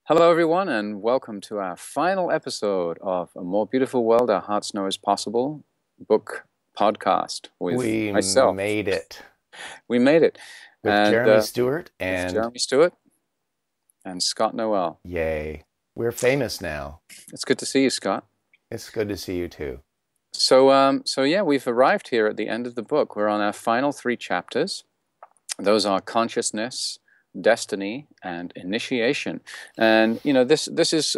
Hello, everyone, and welcome to our final episode of A More Beautiful World Our Hearts Know Is Possible book podcast with We myself. made it We made it. with And Jeremy Stewart, with and Jeremy Stuart and Scott Noelle. yay, we're famous now. It's good to see you, Scott. It's good to see you too. So yeah, we've arrived here at the end of the book. We're on our final three chapters. Those are consciousness, destiny, and initiation. And this is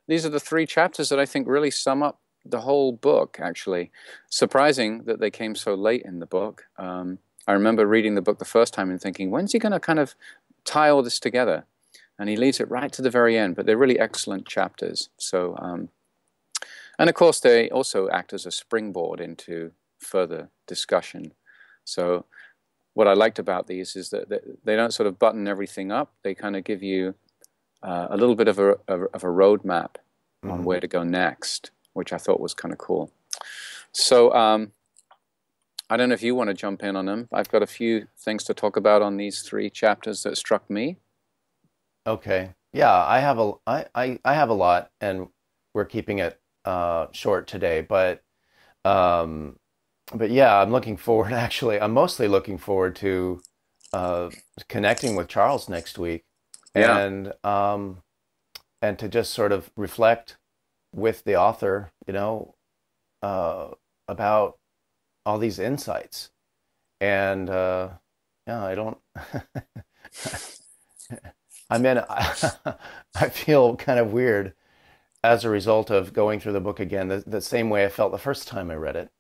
these are the three chapters that I think really sum up the whole book. Actually, surprising that they came so late in the book. I remember reading the book the first time and thinking, when's he going to kind of tie all this together? And he leaves it right to the very end. But they're really excellent chapters. And of course, they also act as a springboard into further discussion. So what I liked about these is that they don't sort of button everything up. They kind of give you a little bit of a roadmap on where to go next, which I thought was kind of cool. So I don't know if you want to jump in on them. I've got a few things to talk about on these three chapters that struck me. Okay, yeah, I have a lot, and we're keeping it short today, um, but yeah, I'm looking forward. Actually, I'm mostly looking forward to uh, connecting with Charles next week, Yeah, and to just sort of reflect with the author, about all these insights. And yeah, I don't. I mean, I feel kind of weird as a result of going through the book again, the same way I felt the first time I read it.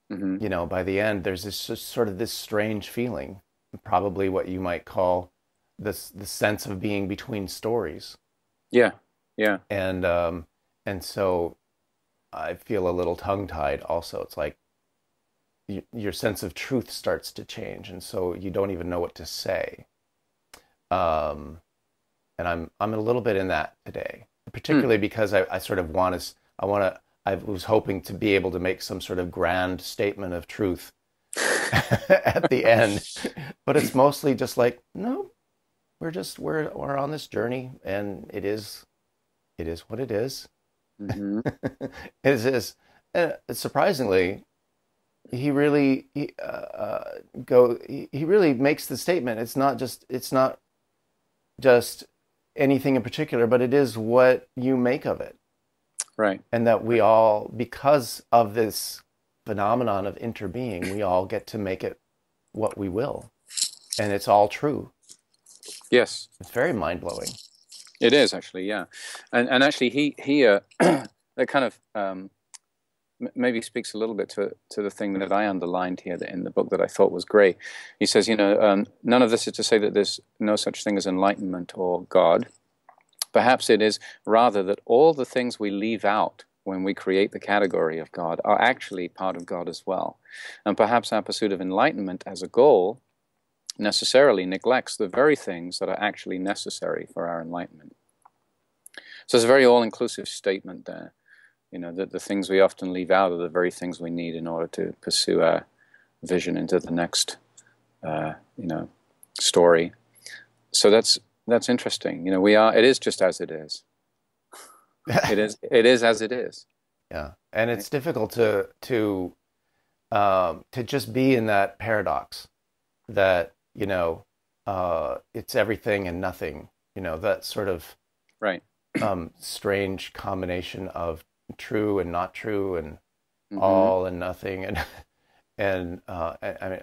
hmm By the end, there's this just sort of this strange feeling, probably what you might call the sense of being between stories. yeah, yeah, And so I feel a little tongue-tied also. It's like your sense of truth starts to change, and so you don't even know what to say. Um, and I'm a little bit in that today, hmm. particularly because I sort of I was hoping to be able to make some sort of grand statement of truth at the end, but it's mostly just like, no, we're on this journey, and it is what it is. hmm It is. Surprisingly, he really he really makes the statement. It's not just anything in particular, but it is what you make of it. Right, And that we right. all, because of this phenomenon of interbeing, we all get to make it what we will. And it's all true. Yes, It's very mind blowing. it is actually. Yeah, and actually he that kind of maybe speaks a little bit to the thing that I underlined here in the book that I thought was great. He says, none of this is to say that there's no such thing as enlightenment or God. Perhaps it is rather that all the things we leave out when we create the category of God are actually part of God as well. And perhaps our pursuit of enlightenment as a goal necessarily neglects the very things that are actually necessary for our enlightenment. So it's a very all-inclusive statement there. That the things we often leave out are the very things we need in order to pursue our vision into the next, uh, you know, story. So that's interesting. It is just as it is. It is as it is. Yeah. And Right? it's difficult to just be in that paradox that, it's everything and nothing, that sort of Right. strange combination of true and not true, and hmm all and nothing, and I mean,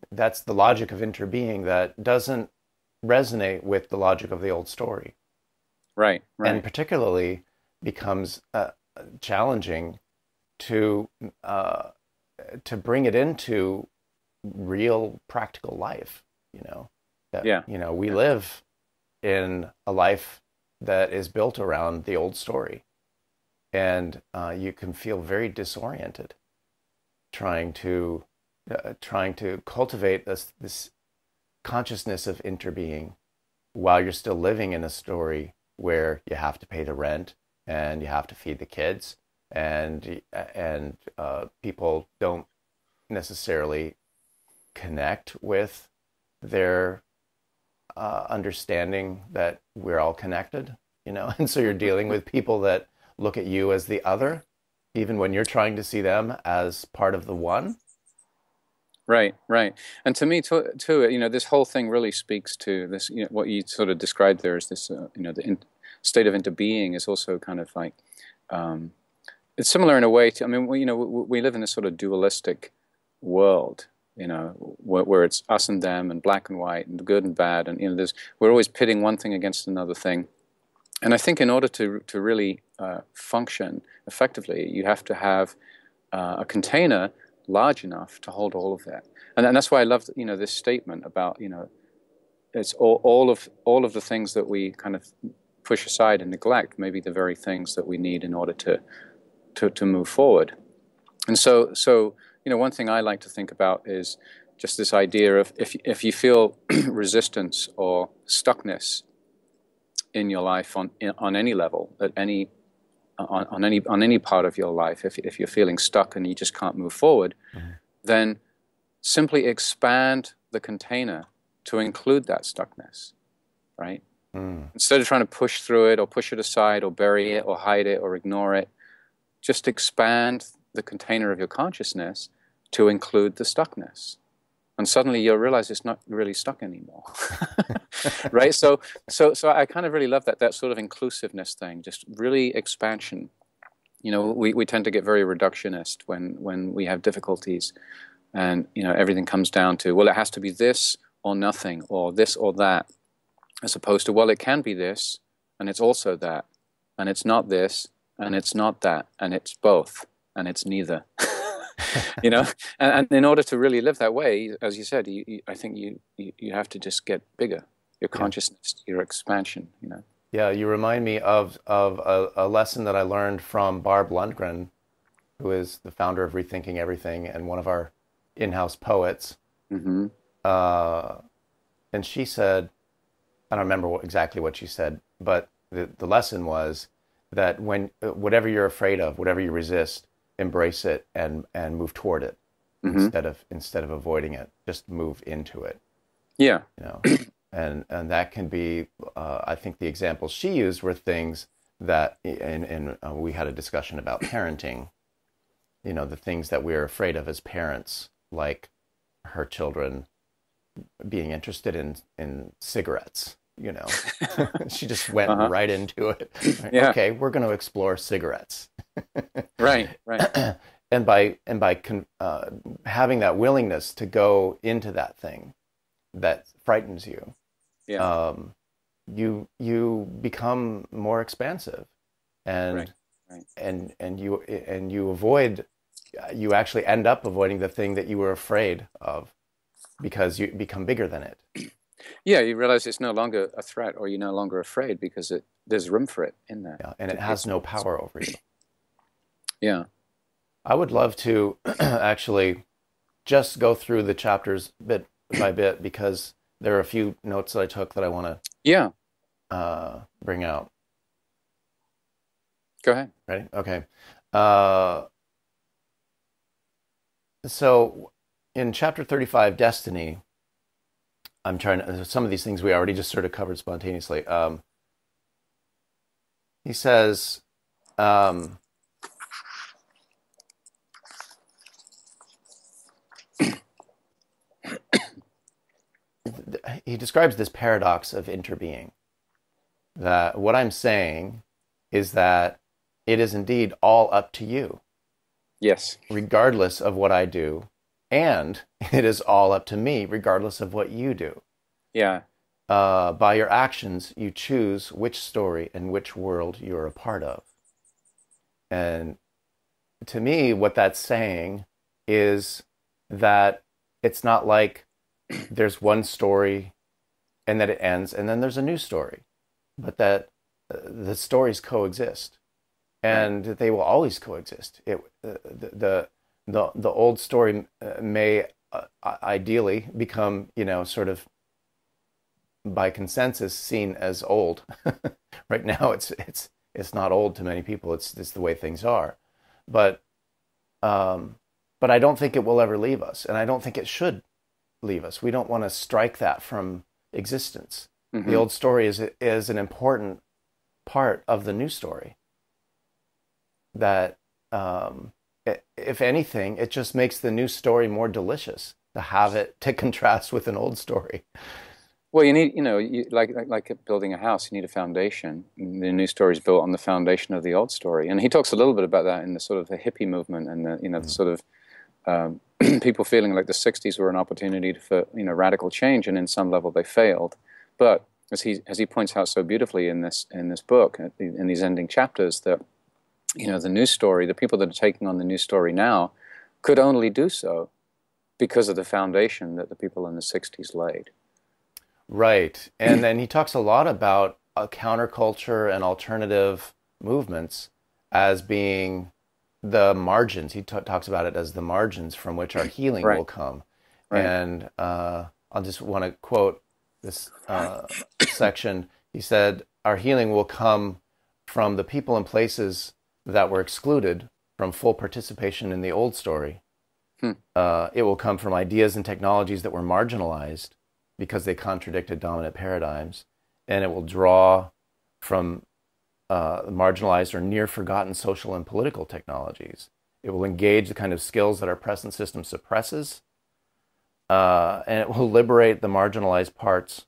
that's the logic of interbeing that doesn't resonate with the logic of the old story, Right. and Right. particularly becomes challenging to uh, to bring it into real practical life. That Yeah. we Yeah. live in a life that is built around the old story, and you can feel very disoriented trying to cultivate this consciousness of interbeing while you're still living in a story where you have to pay the rent and you have to feed the kids, and people don't necessarily connect with their understanding that we're all connected, you know, and so you're dealing with people that look at you as the other, even when you're trying to see them as part of the one. Right, right. And to me, too, you know, this whole thing really speaks to this, you know, what you sort of described there as this, you know, state of interbeing is also kind of like, um, it's similar in a way to, I mean, you know, we live in this sort of dualistic world, you know, where it's us and them and black and white and good and bad. And, you know, we're always pitting one thing against another thing. And I think in order to really function effectively, you have to have a container large enough to hold all of that. And that's why I love, you know, this statement about, you know, it's all of the things that we kind of push aside and neglect, maybe the very things that we need in order to move forward. And so you know, one thing I like to think about is just this idea of if you feel resistance or stuckness in your life on any level, at any on any part of your life, if you're feeling stuck and you just can't move forward, then simply expand the container to include that stuckness, right? Instead of trying to push through it or push it aside or bury it or hide it or ignore it, just expand the container of your consciousness to include the stuckness. And suddenly you'll realize it's not really stuck anymore, right? So I kind of really love that sort of inclusiveness thing, just really expansion. You know, we tend to get very reductionist when we have difficulties, and you know, everything comes down to, well, it has to be this or nothing, or this or that, as opposed to, well, it can be this and it's also that, and it's not this and it's not that, and it's both and it's neither. You know, and in order to really live that way, as you said, I think you have to just get bigger, your consciousness, your expansion. You know. Yeah, you remind me of a lesson that I learned from Barb Lundgren, who is the founder of Rethinking Everything and one of our in-house poets. Mm-hmm. And she said, I don't remember exactly what she said, but the lesson was that when whatever you're afraid of, whatever you resist, embrace it and move toward it, instead of avoiding it. Just move into it. Yeah. You know, and that can be. I think the examples she used were things that, and we had a discussion about parenting. You know, the things that we're afraid of as parents, like her children being interested in cigarettes. You know, she just went right into it. Right? Yeah. Okay, we're going to explore cigarettes. Right. And by having that willingness to go into that thing that frightens you, you become more expansive, and you avoid. You actually end up avoiding the thing that you were afraid of, because you become bigger than it. Yeah, you realize it's no longer a threat, or you're no longer afraid because there's room for it in there. Yeah, and it has no power over you. Yeah. I would love to actually just go through the chapters bit by bit, because there are a few notes that I took that I want to bring out. Go ahead. Ready? Okay. So in chapter 35, Destiny, I'm trying to, some of these things we already just sort of covered spontaneously. He says, he describes this paradox of interbeing. That what I'm saying is that it is indeed all up to you. Yes. Regardless of what I do. And it is all up to me, regardless of what you do. Yeah. By your actions, you choose which story and which world you're a part of. And to me, what that's saying is that it's not like there's one story and that it ends and then there's a new story, but that the stories coexist, and they will always coexist. The old story may ideally become, sort of by consensus seen as old. Right now, it's not old to many people. It's the way things are, but I don't think it will ever leave us, and I don't think it should leave us. We don't want to strike that from existence. The Hmm. old story is an important part of the new story. That, if anything, it just makes the new story more delicious to have it to contrast with an old story. Well, you need, like building a house, you need a foundation. And the new story is built on the foundation of the old story, and he talks a little bit about that in the sort of the hippie movement and the Mm. sort of people feeling like the '60s were an opportunity for radical change, and in some level they failed. But as he points out so beautifully in this book, in these ending chapters, that the new story, the people that are taking on the new story now, could only do so because of the foundation that the people in the '60s laid. Right. And then he talks a lot about counterculture and alternative movements as being the margins. He talks about it as the margins from which our healing Right, will come. right. And I'll just want to quote this section. He said, "Our healing will come from the people and places that were excluded from full participation in the old story. Hmm. It will come from ideas and technologies that were marginalized because they contradicted dominant paradigms, and it will draw from marginalized or near forgotten social and political technologies. It will engage the kind of skills that our present system suppresses, and it will liberate the marginalized parts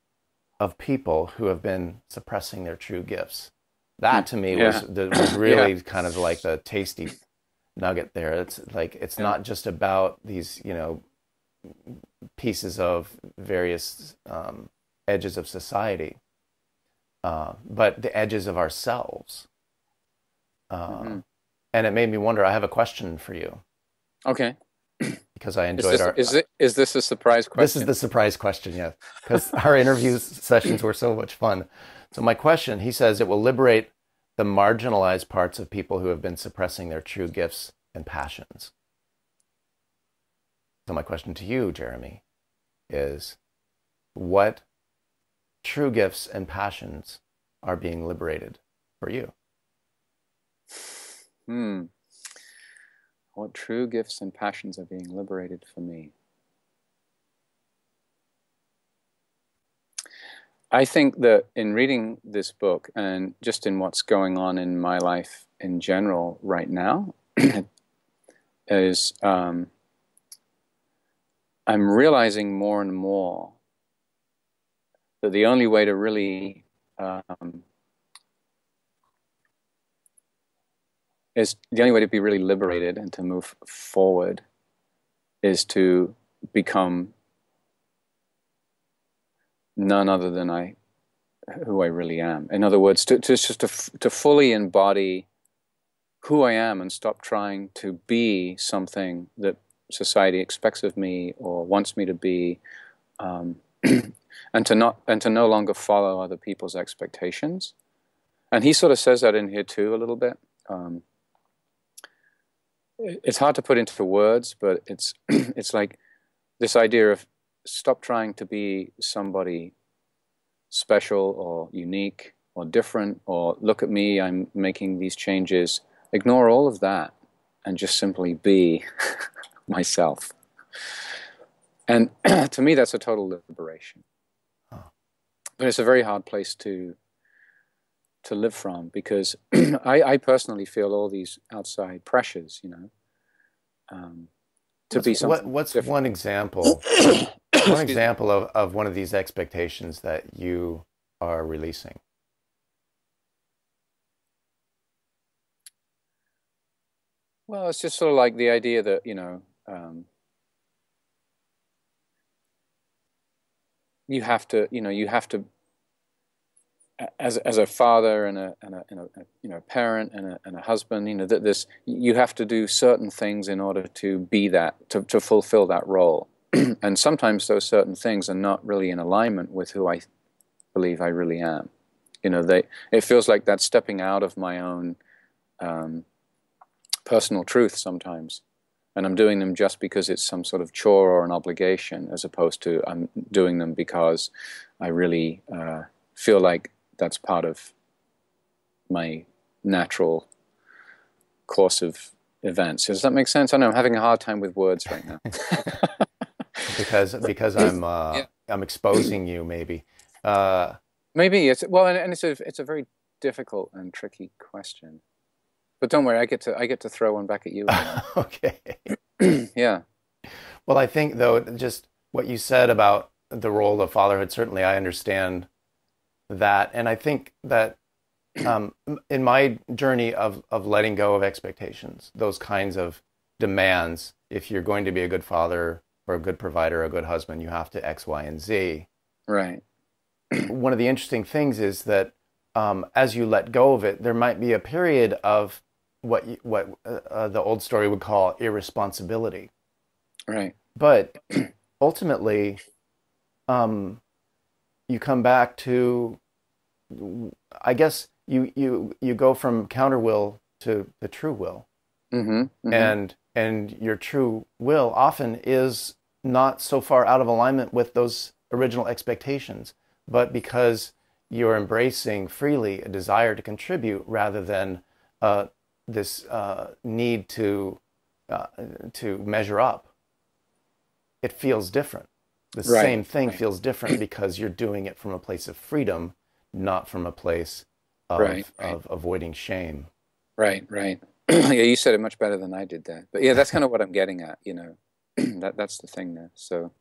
of people who have been suppressing their true gifts." That to me Yeah. was Yeah. really kind of like the tasty nugget there. It's like it's Yeah. not just about these, pieces of various edges of society, but the edges of ourselves. Hmm. And it made me wonder. I have a question for you Okay. because I Is enjoyed this our. is this a surprise This is question? the surprise question, yes, because our interview sessions were so much fun. So my question, he says, it will liberate the marginalized parts of people who have been suppressing their true gifts and passions. So my question to you, Jeremy, is what true gifts and passions are being liberated for you? Hmm. What true gifts and passions are being liberated for me? I think that in reading this book and just in what's going on in my life in general right now is I'm realizing more and more that the only way to really is the only way to be really liberated and to move forward is to become none other than who I really am. In other words, to fully embody who I am and stop trying to be something that society expects of me or wants me to be, um, and to no longer follow other people's expectations. And he sort of says that in here too a little bit. It's hard to put into words, but it's it's like this idea of stop trying to be somebody special or unique or different or look at me, I'm making these changes. Ignore all of that and just simply be myself. And to me, that's a total liberation. Oh, But it's a very hard place to live from because I personally feel all these outside pressures, to be something what's different. one example? One Excuse me. example of one of these expectations that you are releasing. Well, it's just sort of like the idea that, you have to, as a father and a parent and a husband, that this you have to do certain things in order to be that to fulfill that role, and sometimes those certain things are not really in alignment with who I believe I really am. It feels like that's stepping out of my own personal truth sometimes, and I'm doing them just because it's some sort of chore or an obligation, as opposed to I'm doing them because I really feel like that's part of my natural course of events. Does that make sense? I know I'm having a hard time with words right now. Because I'm Yeah. I'm exposing you, maybe. Uh, Maybe it's well, and it's a very difficult and tricky question. But don't worry, I get to throw one back at you again. okay. Yeah. Well, I think though, just what you said about the role of fatherhood, certainly I understand that, and I think that um, in my journey of letting go of expectations, those kinds of demands, if you're going to be a good father or a good provider, a good husband, you have to X, Y, and Z. Right. One of the interesting things is that as you let go of it, there might be a period of what the old story would call irresponsibility. Right. But ultimately, um, you come back to, I guess you go from counter will to the true will, Mm-hmm. Mm-hmm. and your true will often is not so far out of alignment with those original expectations, but because you're embracing freely a desire to contribute rather than this need to measure up, it feels different. The Right. same thing Right. feels different because you're doing it from a place of freedom, not from a place Right. Right. of avoiding shame. Right. Right. Yeah, you said it much better than I did there. But yeah, that's kind of what I'm getting at, you know. That's the thing there. So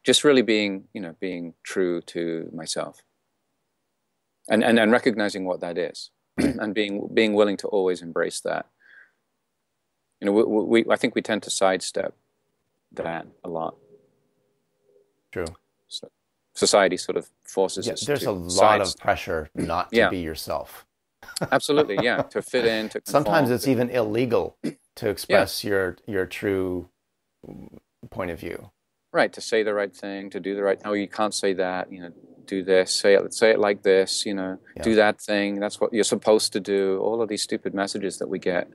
just really being, you know, being true to myself and recognizing what that is Right. and being willing to always embrace that. You know, I think we tend to sidestep that a lot. True. So society sort of forces Yeah, us there's to a lot of sidestep. pressure not to Yeah, be yourself. absolutely. Yeah, to fit in, to Sometimes conform. it's even illegal to Yeah, express your true point of view. right. To say the right thing, to do the right. No, you can't say that. You know, do this. Say it like this. You know, Yeah. do that thing. That's what you're supposed to do. All of these stupid messages that we get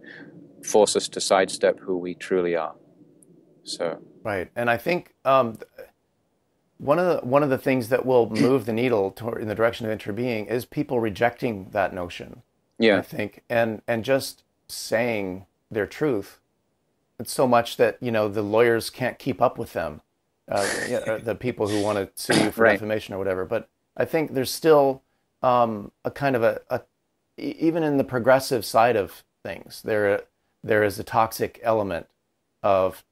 force us to sidestep who we truly are. So, Right. And I think one of the things that will move the needle toward, in the direction of interbeing is people rejecting that notion. I yeah, think, and just saying their truth. It's so much that the lawyers can't keep up with them, the people who want to sue you for right. defamation or whatever. But I think there's still a kind of even in the progressive side of things, there is a toxic element of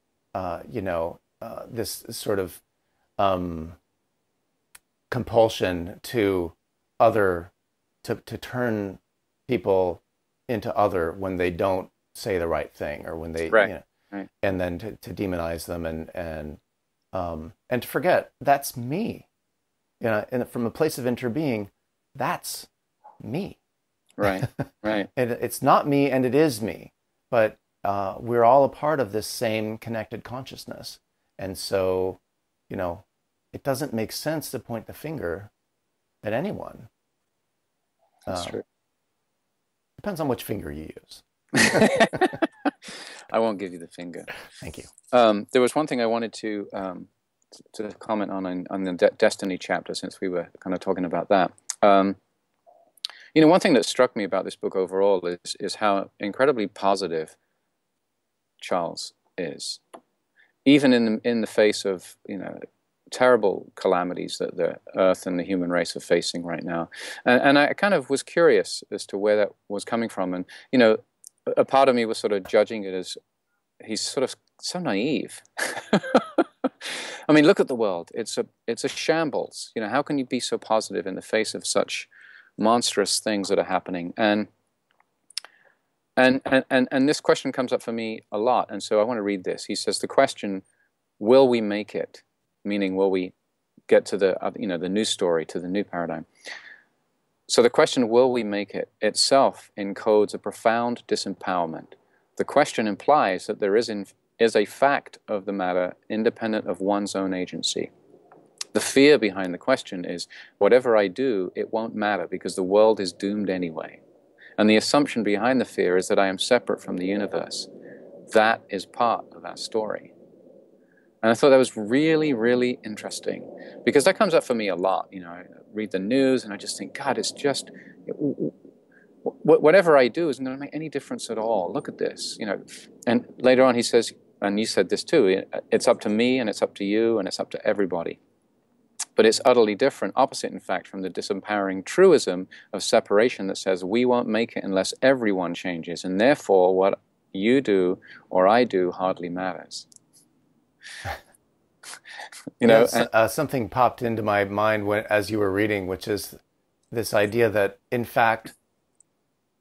this sort of um, compulsion to other to turn people into other when they don't say the right thing or when they Right. Right. and then to demonize them and to forget that's me, and from a place of interbeing, that's me. Right. Right. And it's not me and it is me, but we're all a part of this same connected consciousness. And so, it doesn't make sense to point the finger at anyone. That's Um, true. depends on which finger you use. I won't give you the finger. Thank you. There was one thing I wanted to comment on the Destiny chapter, since we were kind of talking about that. One thing that struck me about this book overall is how incredibly positive Charles is, even in the face of terrible calamities that the Earth and the human race are facing right now. And I kind of was curious as to where that was coming from. And a part of me was sort of judging it as he's sort of so naive. I mean, look at the world. It's a shambles. How can you be so positive in the face of such monstrous things that are happening? And this question comes up for me a lot. And so I want to read this. He says, the question, will we make it? Meaning, will we get to the new story, to the new paradigm? So the question, will we make it, itself encodes a profound disempowerment. The question implies that there is a fact of the matter independent of one's own agency. The fear behind the question is, whatever I do, it won't matter because the world is doomed anyway. And the assumption behind the fear is that I am separate from the universe. That is part of our story. And I thought that was really, really interesting, because that comes up for me a lot. I read the news and I just think, God, it's just, whatever I do isn't going to make any difference at all. Look at this, And later on he says, and you said this too, it's up to me and it's up to you and it's up to everybody. But it's utterly different, opposite, in fact, from the disempowering truism of separation that says we won't make it unless everyone changes, and therefore what you do or I do hardly matters. You know, Yes, something popped into my mind as you were reading, which is this idea that, in fact,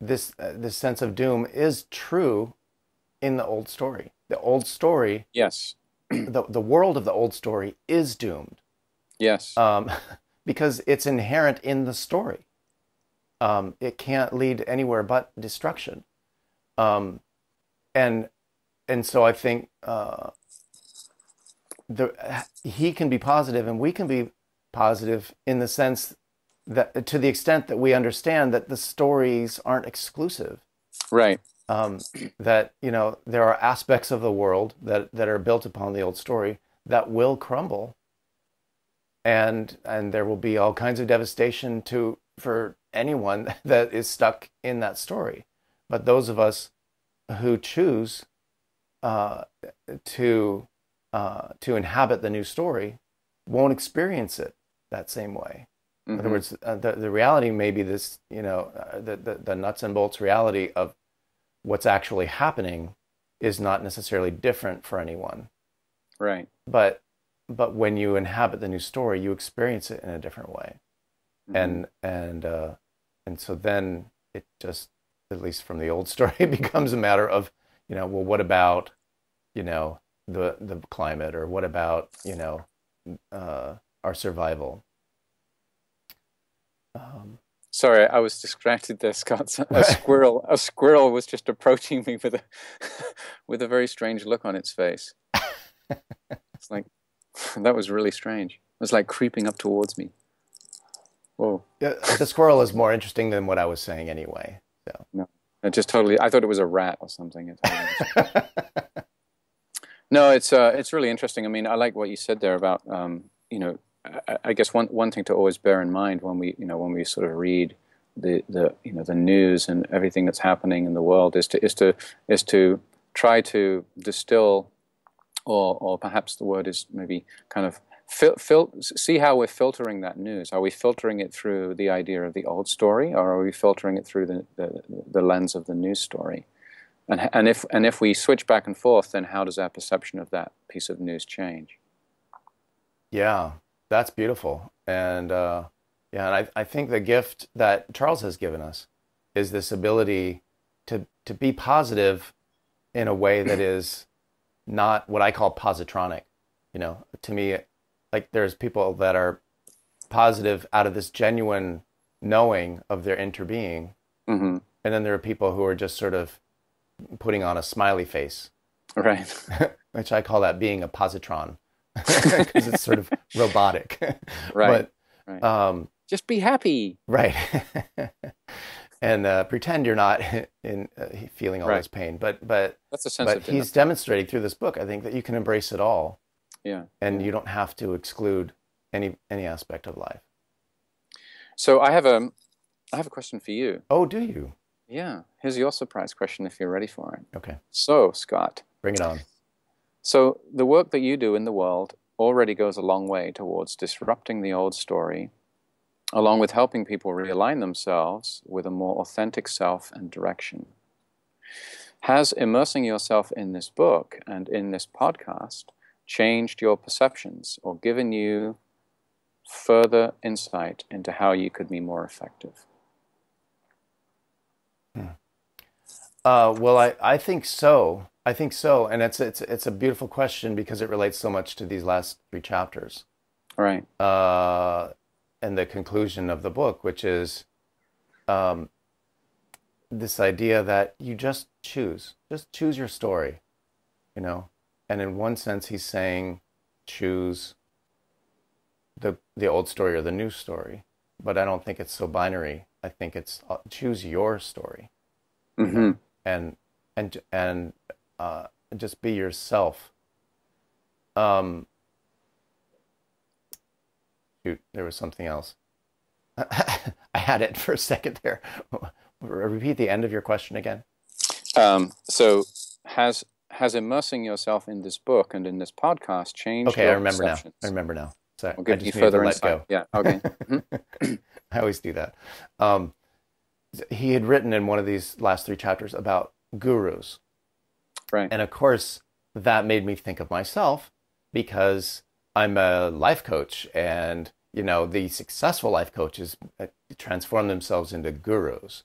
this sense of doom is true in the old story. The old story, yes, the world of the old story is doomed. yes, Because it's inherent in the story. It can't lead anywhere but destruction. And so I think he can be positive and we can be positive in the sense that, to the extent that we understand that the stories aren't exclusive. right. That, you know, there are aspects of the world that are built upon the old story that will crumble, and there will be all kinds of devastation for anyone that is stuck in that story. But those of us who choose to inhabit the new story won't experience it that same way. In other words, the reality may be this, you know, the nuts and bolts reality of what's actually happening is not necessarily different for anyone. Right. But when you inhabit the new story, you experience it in a different way. And so then it just, at least from the old story, it becomes a matter of, you know, well, what about, you know, the climate, or what about, you know, our survival? Sorry, I was distracted there, Scott. A squirrel was just approaching me with a with a very strange look on its face. It's like, that was really strange. It was like creeping up towards me. Whoa. Yeah, the squirrel is more interesting than what I was saying anyway. So. No, it just totally. I thought it was a rat or something. No, it's really interesting. I mean, I like what you said there about you know. I guess one thing to always bear in mind when we sort of read the you know, the news and everything that's happening in the world is to try to distill, or perhaps the word is maybe kind of see how we're filtering that news. Are we filtering it through the idea of the old story, or are we filtering it through the lens of the new story? And if we switch back and forth, then how does our perception of that piece of news change? Yeah. That's beautiful. And yeah, and I think the gift that Charles has given us is this ability to be positive in a way that is not what I call positronic. You know, to me, like, there's people that are positive out of this genuine knowing of their interbeing. And then there are people who are just sort of putting on a smiley face. Right. Which I call that being a positron. Because it's sort of robotic. Right. But right. Just be happy. Right. And pretend you're not feeling all this pain. But that's a sense of he's demonstrating through this book, I think, that you can embrace it all. Yeah. And you don't have to exclude any aspect of life. So I have a question for you. Oh, do you? Yeah. Here's your surprise question if you're ready for it. Okay. So, Scott. Bring it on. So the work that you do in the world already goes a long way towards disrupting the old story, along with helping people realign themselves with a more authentic self and direction. Has immersing yourself in this book and in this podcast changed your perceptions or given you further insight into how you could be more effective? Well, I think so. I think so, and it's a beautiful question because it relates so much to these last 3 chapters, right? And the conclusion of the book, which is this idea that you just choose your story, you know. And in one sense, he's saying choose the old story or the new story, but I don't think it's so binary. I think it's choose your story, you know? and just be yourself. Shoot, there was something else. I had it for a second there. Repeat the end of your question again. So has immersing yourself in this book and in this podcast changed Okay, your I remember perceptions? now. I remember now. So Or I give you just needed to further let insight. go. Yeah. Okay. I always do that. Um, he had written in one of these last three chapters about gurus. Right. And of course, that made me think of myself because I'm a life coach, and the successful life coaches transform themselves into gurus.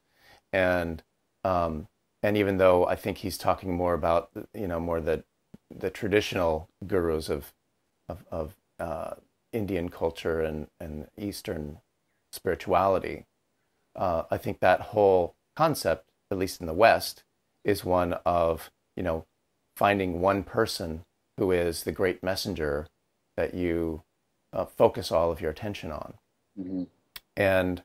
And and even though I think he's talking more about more the traditional gurus of Indian culture and Eastern spirituality, I think that whole concept, at least in the West, is one of finding one person who is the great messenger that you focus all of your attention on. Mm-hmm. And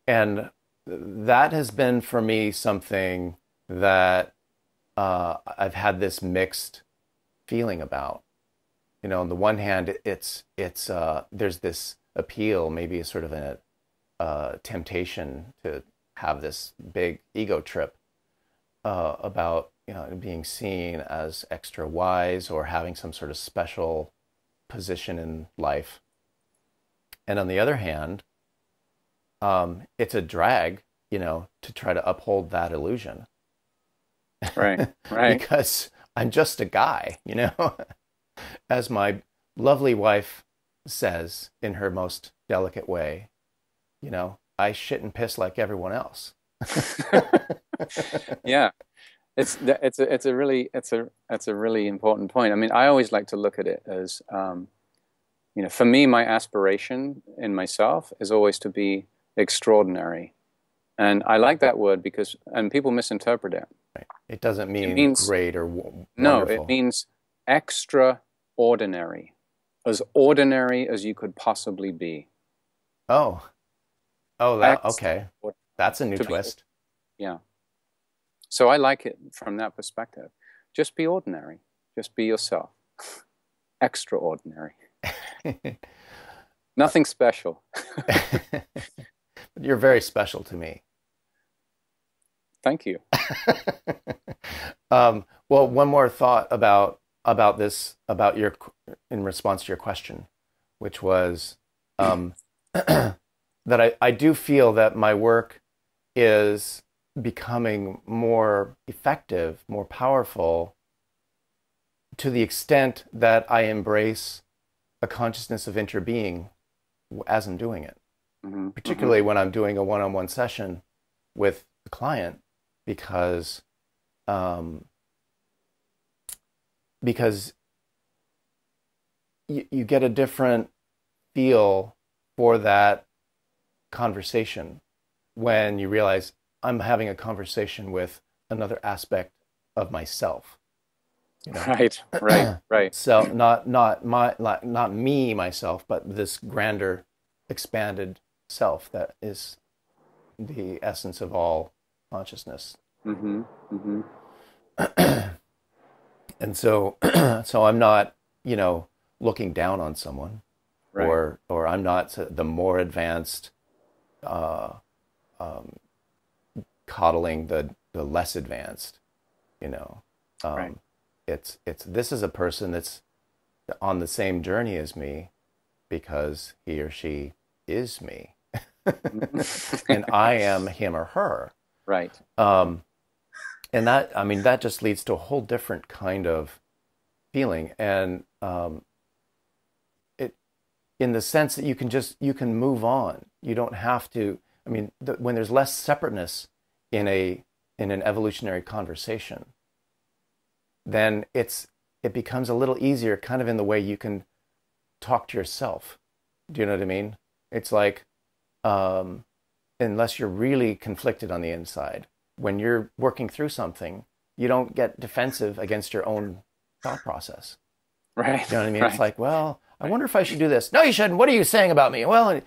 and that has been for me something that I've had this mixed feeling about. On the one hand, it's there's this appeal, maybe a sort of a temptation to have this big ego trip about being seen as extra wise or having some sort of special position in life. And on the other hand, it's a drag, to try to uphold that illusion. Right. Right. Because I'm just a guy, as my lovely wife says in her most delicate way, I shit and piss like everyone else. Yeah. It's a really important point. I mean, I always like to look at it as, for me, my aspiration in myself is always to be extraordinary. And I like that word and people misinterpret it. Right. It doesn't mean it means, great or no, wonderful. it means extraordinary, as ordinary as you could possibly be. Oh, okay. That's a new twist. Yeah. So I like it from that perspective. Just be ordinary. Just be yourself. Extraordinary. Nothing special. You're very special to me. Thank you. Well, one more thought about this, in response to your question, which was that I do feel that my work is becoming more effective, more powerful, to the extent that I embrace a consciousness of interbeing as I'm doing it. Mm-hmm. Particularly when I'm doing a one-on-one session with the client, because you get a different feel for that conversation when you realize I'm having a conversation with another aspect of myself. Right. So not me, myself, but this grander, expanded self that is the essence of all consciousness. Mm-hmm. Mm-hmm. And so I'm not, looking down on someone, right. or I'm not the more advanced, coddling the less advanced, Right. It's this is a person that's on the same journey as me because he or she is me. And I am him or her. Right. And that just leads to a whole different kind of feeling. And it, in the sense that you can move on. You don't have to, when there's less separateness in an evolutionary conversation, then it becomes a little easier, kind of in the way you can talk to yourself. Do you know what I mean? It's like, unless you're really conflicted on the inside, when you're working through something, you don't get defensive against your own thought process. Right. You know what I mean? Right. It's like, well, I wonder if I should do this. No, you shouldn't. What are you saying about me? Well,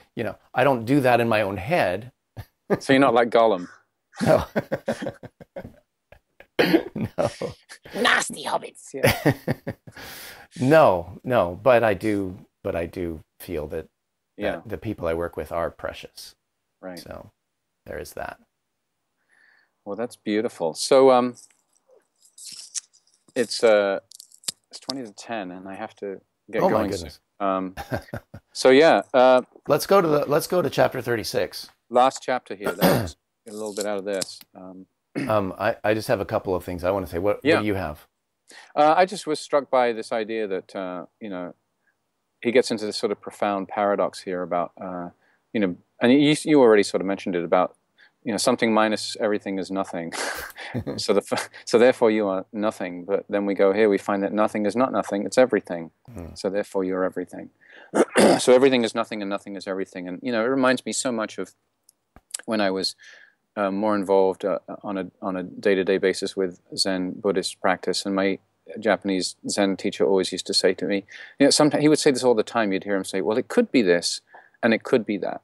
I don't do that in my own head. So you're not like Gollum. No. No. Nasty hobbits. Yeah. No, but I do feel that, Yeah. the people I work with are precious. Right. So there is that. Well, that's beautiful. So it's 20 to 10, and I have to get Oh my going soon. goodness. So yeah, Let's go to chapter 36. last chapter here. Let's get a little bit out of this. I just have a couple of things I want to say. What Yeah. do you have? I just was struck by this idea that he gets into this sort of profound paradox here about and you already sort of mentioned it about something minus everything is nothing. So therefore you are nothing. But then we go here, we find that nothing is not nothing; it's everything. So therefore you're everything. So everything is nothing, and nothing is everything. And it reminds me so much of when I was more involved on a day-to-day basis with Zen Buddhist practice, and my Japanese Zen teacher always used to say to me, sometimes he would say this all the time. You'd hear him say, "Well, it could be this, and it could be that,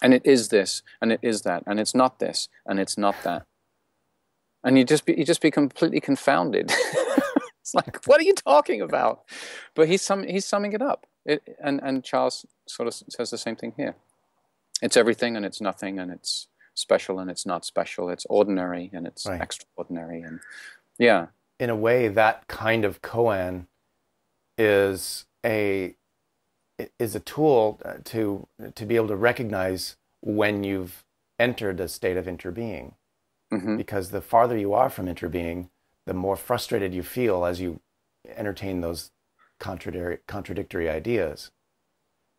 and it is this, and it is that, and it's not this, and it's not that," and you just be completely confounded. It's like, what are you talking about? But he's summing it up. And Charles sort of says the same thing here. It's everything, and it's nothing, and it's special, and it's not special. It's ordinary, and it's extraordinary, and yeah. In a way, that kind of koan is a tool to be able to recognize when you've entered a state of interbeing. Because the farther you are from interbeing, the more frustrated you feel as you entertain those contradictory ideas.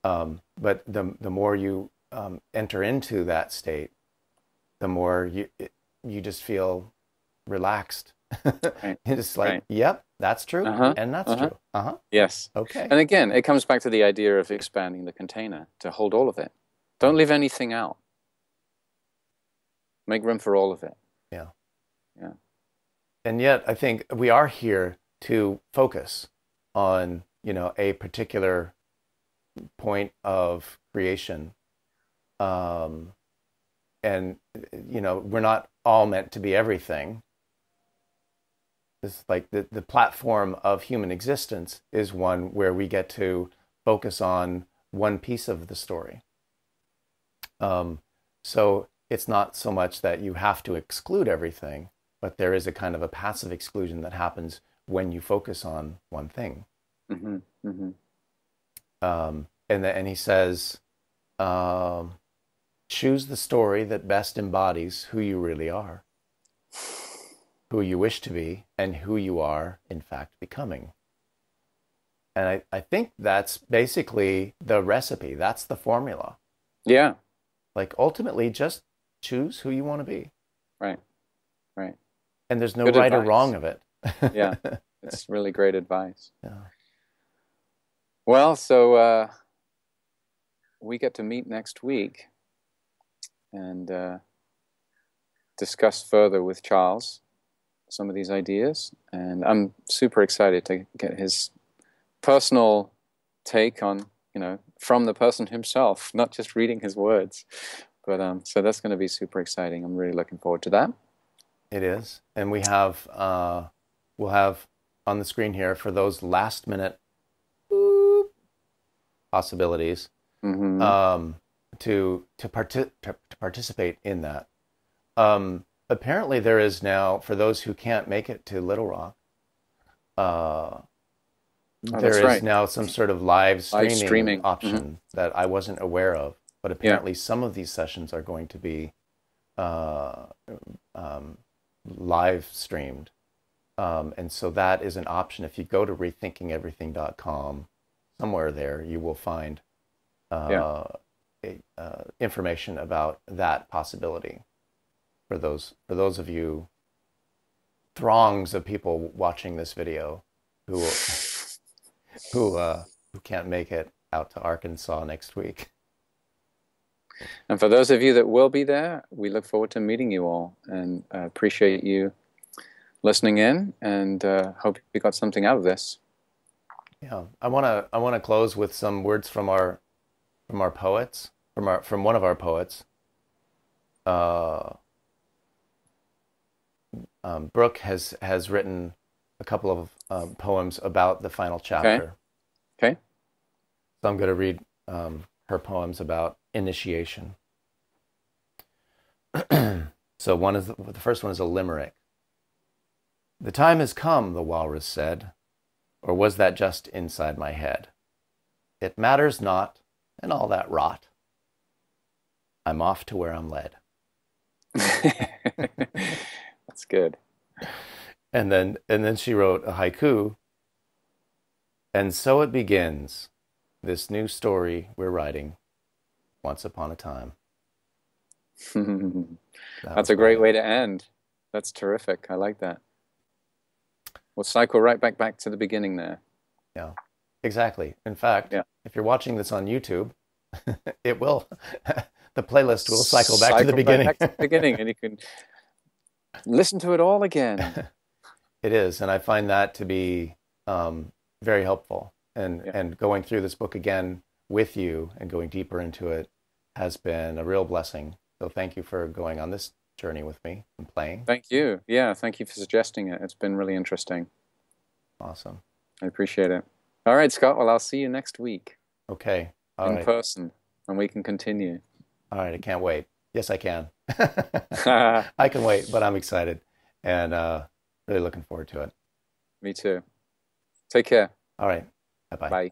But the more you enter into that state, the more you just feel relaxed. Right. It's like, Right. Yep, that's true, and that's true. Yes. Okay. And again, it comes back to the idea of expanding the container to hold all of it. Don't leave anything out. Make room for all of it. Yeah. Yeah. And yet, I think we are here to focus on, a particular point of creation. And, we're not all meant to be everything. It's like the platform of human existence is one where we get to focus on one piece of the story. So it's not so much that you have to exclude everything, but there is a kind of a passive exclusion that happens when you focus on one thing. And he says, choose the story that best embodies who you really are, who you wish to be, and who you are, in fact, becoming. And I think that's basically the recipe. That's the formula. Yeah. Like, ultimately, just choose who you want to be. Right. Right. And there's no Good right advice. or wrong of it. Yeah. It's really great advice. Yeah. Well, so we get to meet next week and discuss further with Charles some of these ideas. And I'm super excited to get his personal take on, from the person himself, not just reading his words. But so that's going to be super exciting. I'm really looking forward to that. It is. And we'll have on the screen here for those last minute possibilities to participate in that. Apparently there is now, for those who can't make it to Little Rock, there is now some sort of live streaming option that I wasn't aware of. But apparently some of these sessions are going to be live streamed. And so that is an option. If you go to rethinkingeverything.com, somewhere there you will find information about that possibility for those of you throngs of people watching this video who can't make it out to Arkansas next week. And for those of you that will be there, we look forward to meeting you all, and appreciate you listening in, and hope you got something out of this. Yeah, I want to close with some words from our poets, from one of our poets. Brooke has written a couple of poems about the final chapter. Okay. So I'm going to read her poems about initiation. So the first one is a limerick. The time has come, the walrus said. Or was that just inside my head? It matters not, and all that rot. I'm off to where I'm led. That's good. And then she wrote a haiku. And so it begins, this new story we're writing, once upon a time. That's a great way to end. That's terrific. I like that. We'll cycle right back to the beginning there. Yeah, exactly. In fact, Yeah. if you're watching this on YouTube, it will, the playlist will cycle back to the beginning. Back to the beginning, and you can listen to it all again. It is, and I find that to be very helpful. And going through this book again with you and going deeper into it has been a real blessing. So thank you for going on this journey with me and playing. Thank you. Yeah, thank you for suggesting it. It's been really interesting. Awesome. I appreciate it. All right, Scott. Well, I'll see you next week. Okay. In person, and we can continue. All right. I can't wait. Yes, I can. I can wait, but I'm excited and really looking forward to it. Me too. Take care. All right. Bye-bye. Bye.